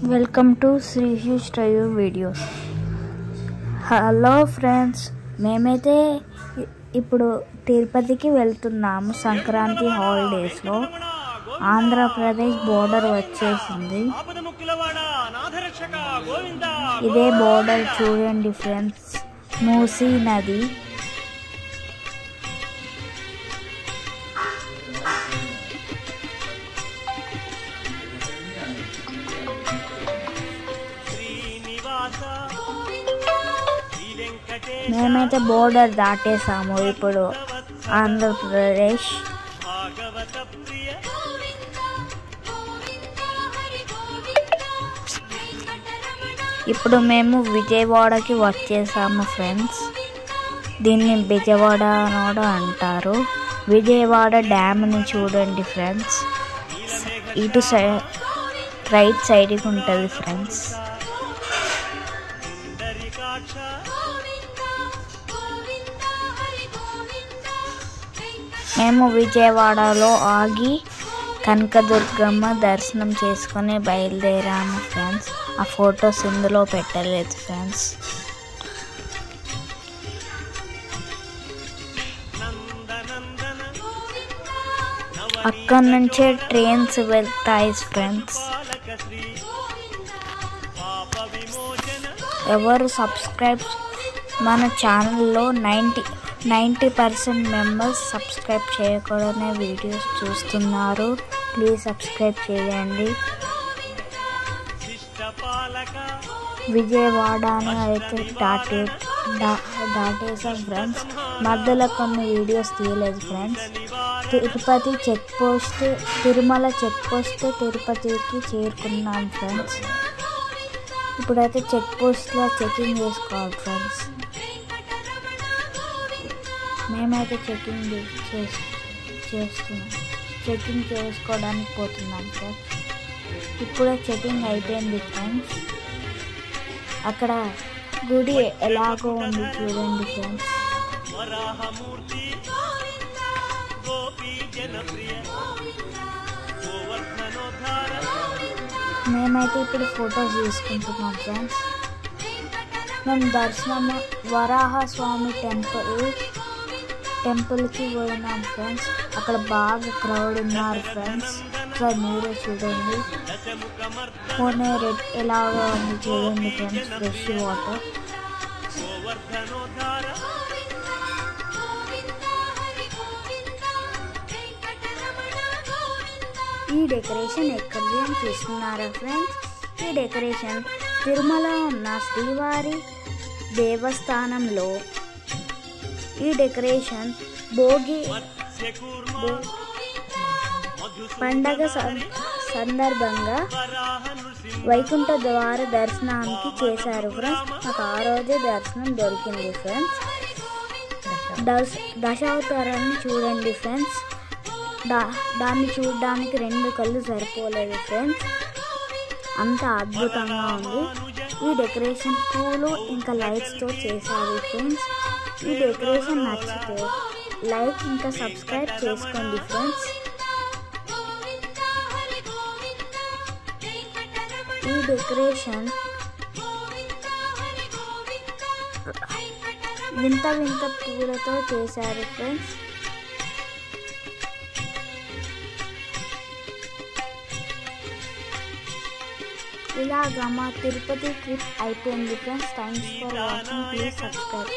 Welcome to Shri huge review videos. Hello friends, మేమైతే ఇప్పుడు తిరుపతికి వెళ్తున్నాము. సంక్రాంతి హాలిడేస్లో ఆంధ్రప్రదేశ్ బోర్డర్ వచ్చేసింది. ఇదే బోర్డర్ చూడండి ఫ్రెండ్స్, మూసీ నది. మేమైతే బోర్డర్ దాటేసాము. ఇప్పుడు ఆంధ్రప్రదేశ్ ఇప్పుడు మేము విజయవాడకి వచ్చేసాము ఫ్రెండ్స్. దీన్ని విజయవాడ అని అంటారు. విజయవాడ డ్యామ్ని చూడండి ఫ్రెండ్స్. ఇటు సైడ్ రైట్ సైడ్కి ఉంటుంది ఫ్రెండ్స్. మేము విజయవాడలో ఆగి కనకదుర్గమ్మ దర్శనం చేసుకొని బయలుదేరాము ఫ్రెండ్స్. ఆ ఫొటోస్ ఇందులో పెట్టలేదు ఫ్రెండ్స్. అక్కడి నుంచే ట్రైన్స్ వెళ్తాయి ఫ్రెండ్స్. ఎవరు సబ్స్క్రైబ్ మన ఛానల్లో 90% మెంబర్స్ సబ్స్క్రైబ్ చేయకూడనే వీడియోస్ చూస్తున్నారు. ప్లీజ్ సబ్స్క్రైబ్ చేయండి. విజయవాడని అయితే దాటేసాం ఫ్రెండ్స్. మధ్యలో కొన్ని వీడియోస్ తీయలేదు friends. Tirupati check post, Tirumala check post తిరుపతికి చేరుకున్నాం ఫ్రెండ్స్. ఇప్పుడైతే చెక్ పోస్ట్లో చెకింగ్ చేసుకోవాలి ఫ్రెండ్స్. మేమైతే చెకింగ్ చేసుకోవడానికి పోతున్నాం ఫ్రెండ్స్. ఇప్పుడే చెకింగ్ అయిపోయింది ఫ్రెండ్స్. అక్కడ గుడి ఎలాగో ఉంది చూడండి ఫ్రెండ్స్. మేమైతే ఇప్పుడు ఫొటోస్ తీసుకుంటున్నాం ఫ్రెండ్స్. మేము దర్శనం వరాహస్వామి టెంపుల్కి పోయినాం ఫ్రెండ్స్. అక్కడ బాగా క్రౌడ్ ఉన్నారు ఫ్రెండ్స్. ఇక్కడ మీరే చూడండి. పోనే రెడ్ ఎలాగో ఉంది చూడండి ఫ్రెండ్స్. Fresh water. ఈ డెకరేషన్ ఎక్కడిది అని చూస్తున్నారా ఫ్రెండ్స్? ఈ డెకరేషన్ తిరుమల ఉన్న శ్రీవారి దేవస్థానంలో ఈ డెకరేషన్ భోగి పండగ సందర్భంగా వైకుంఠ ద్వార దర్శనానికి చేశారు ఫ్రెండ్స్. నాకు ఆ రోజే దర్శనం దొరికింది ఫ్రెండ్స్. దశావతారాన్ని చూడండి ఫ్రెండ్స్. దాన్ని చూడడానికి 2 కళ్ళు సరిపోలేదు ఫ్రెండ్స్. అంత అద్భుతంగా ఉంది. ఈ డెకరేషన్ పూలు ఇంకా లైట్స్తో చేశారు ఫ్రెండ్స్. ఈ డెకరేషన్ నచ్చితే లైక్ ఇంకా సబ్స్క్రైబ్ చేసుకోండి ఫ్రెండ్స్. ఈ డెకరేషన్ వింత వింత పూలతో చేశారు ఫ్రెండ్స్. ఇలాగా మా తిరుపతి ట్రిప్ అయిపోయింది friends. Thanks for watching. Please subscribe.